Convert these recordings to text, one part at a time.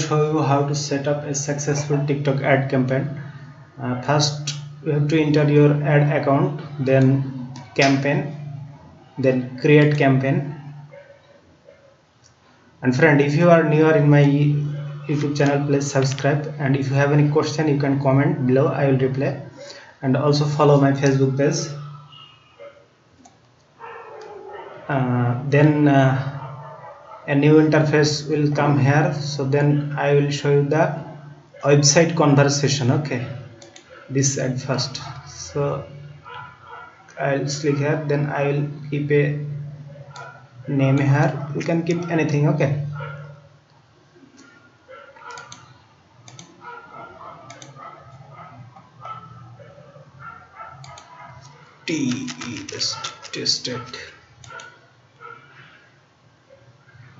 show you how to set up a successful TikTok ad campaign. First you have to enter your ad account, then campaign, then create campaign. And friend, if you are newer in my YouTube channel, please subscribe, and if you have any question you can comment below, I will reply. And also follow my Facebook page. Then a new interface will come here, so then I will show you the website conversation. Okay, this at first, so I'll click here, then I will keep a name here. You can keep anything. Okay, tested.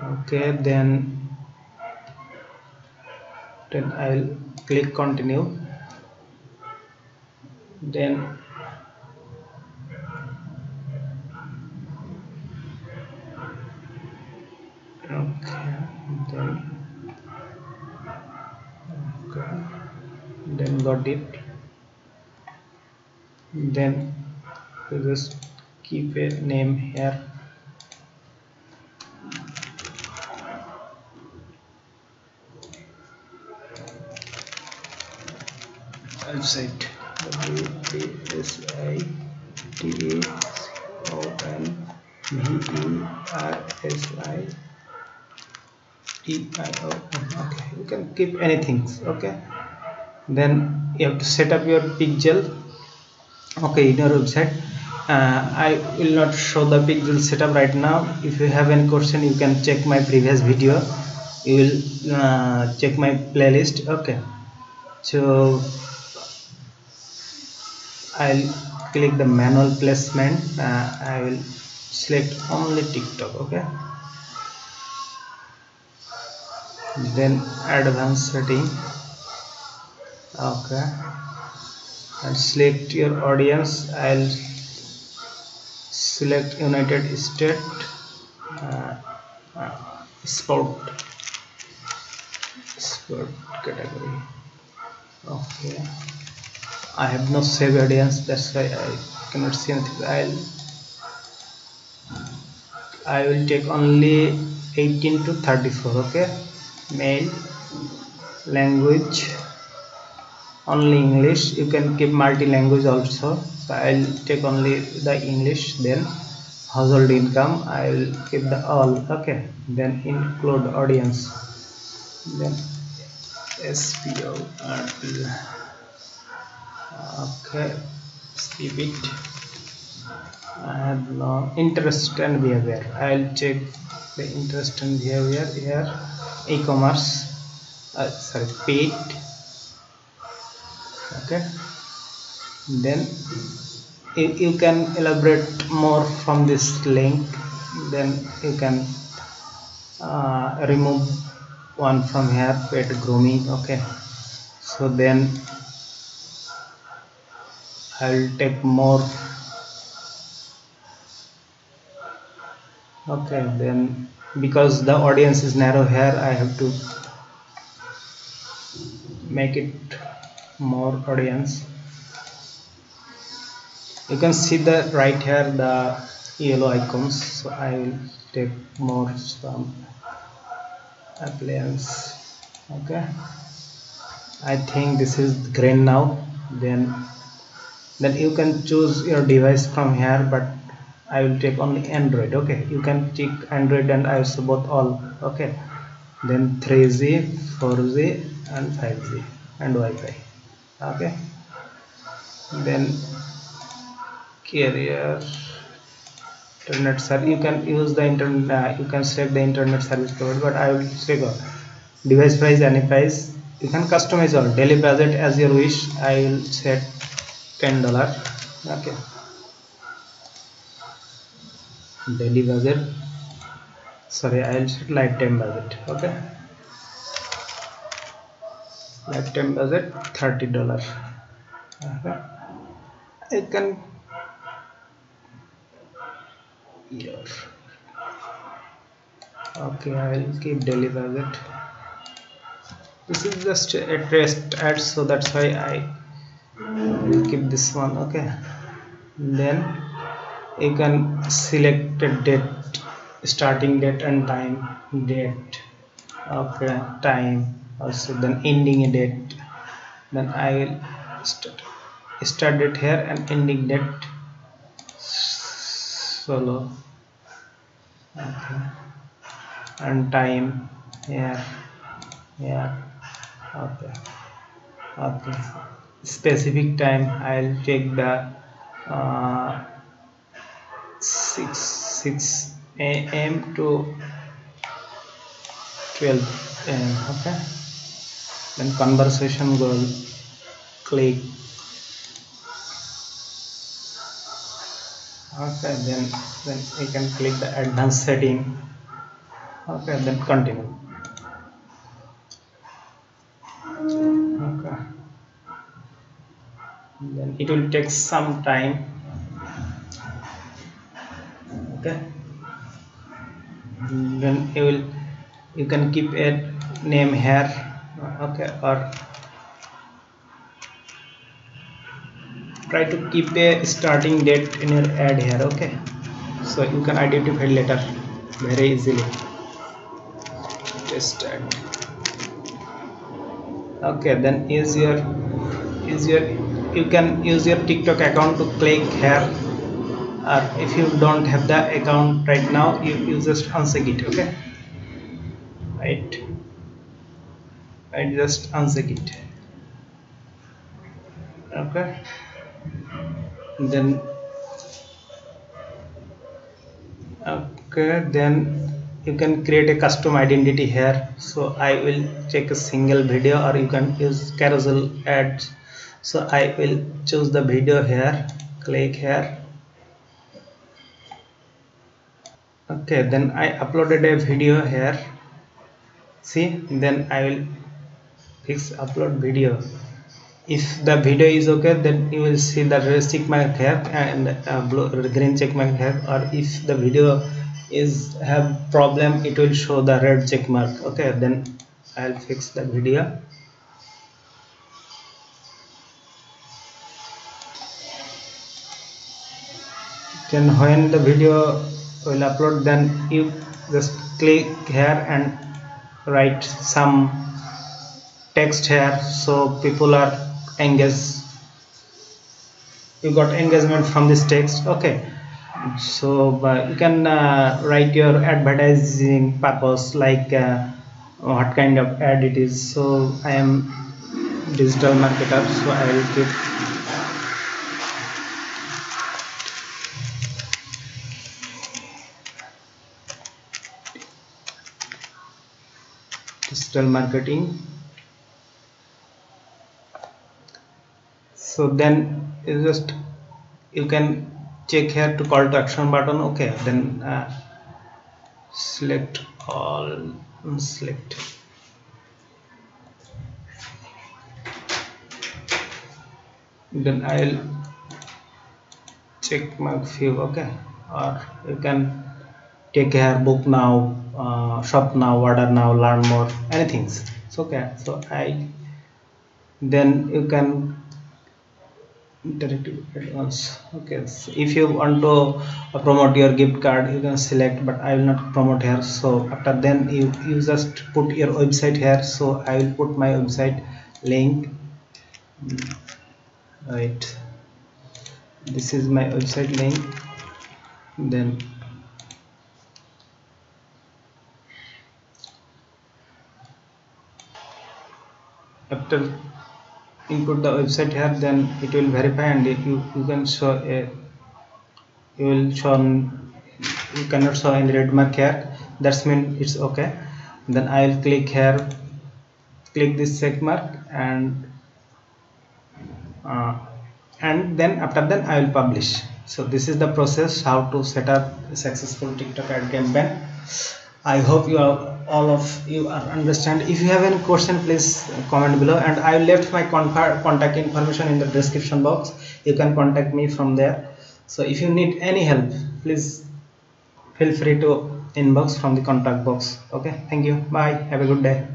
Okay, then I'll click continue. Then then got it. Then you just keep a name here. Website www.wsatonversion. Okay, you can keep anything. Okay, then you have to set up your pixel. Okay, in your website. I will not show the pixel setup right now. If you have any question, you can check my previous video. You will check my playlist. Okay, so I'll click the manual placement. I will select only TikTok. Okay, then advanced setting. Okay, and select your audience. I'll select United States, sport category. Okay, I have no save audience, that's why I cannot see anything. I will take only 18 to 34. Okay, male, language only English. You can keep multi-language also, so I'll take only the English. Then household income, I will keep the all. Okay, then include audience, then SPO. Okay, skip it. I have no interest and behavior. I'll check the interest and behavior here. E-commerce, sorry, paid. Okay, then you can elaborate more from this link. Then you can remove one from here, pet grooming. Okay, so then I'll take more. Okay, then because the audience is narrow here, I have to make it more audience. You can see the right here the yellow icons, so I will take more from appliance. Okay, I think this is green now. Then you can choose your device from here, but I will take only Android. Okay, you can take Android and iOS both all. Okay, then 3G, 4G and 5G and Wi-Fi. Okay, then carrier, internet service. You can use the internet, you can select the internet service provider, but I will select device price, any price. You can customize all. Daily budget as your wish. I will set $10. Okay, daily budget, sorry, I will set lifetime budget. Okay, lifetime budget $30. Okay, I can here. Okay, I will keep daily budget. This is just a test ad, so that's why I will keep this one. Okay, then you can select a date, starting date and time date. Okay, time also, then ending date. Then I will start date here and ending date solo. Okay, and time here. Yeah. Okay. Okay. Specific time I'll take the 6 a.m. to 12 a.m. Okay. Then conversation goal, click. Okay. Then you can click the advanced setting. Okay. Then continue. Okay. Then it will take some time. Okay. Then you can keep a name here. Okay, or try to keep a starting date in your ad here. Okay, so you can identify later very easily. Just add. Okay, then you can use your TikTok account to click here, or if you don't have the account right now, you just uncheck it. Okay, right, just uncheck it. Okay, then you can create a custom identity here. So I will check a single video, or you can use carousel ads. So I will choose the video here, click here. Okay, then I uploaded a video here. See, then I will fix upload video. If the video is okay, then you will see the red check mark here and green check mark here, or if the video is have problem, it will show the red check mark. Okay, then I'll fix the video. Then when the video will upload, then you just click here and write some text here, so people are engaged. You got engagement from this text. Okay, so you can write your advertising purpose, like what kind of ad it is. So I am digital marketer, so I will keep digital marketing. So then you can check here to call to action button. Okay, then select all, select. Then I'll check mark few. Okay, or you can take here book now, shop now, order now, learn more, anything. So okay, so then you can interactive advance. Okay, so if you want to promote your gift card, you can select, but I will not promote here. So after then you just put your website here. So I will put my website link. Right, this is my website link. Then after input the website here, then it will verify, and you can show a, you cannot show any red mark here. That's mean it's okay. Then I will click here, click this check mark, and then after that I will publish. So this is the process how to set up a successful TikTok ad campaign. I hope all of you are understand. If you have any question, please comment below, and I will left my contact information in the description box. You can contact me from there. So if you need any help, please feel free to inbox from the contact box. Okay, thank you, bye, have a good day.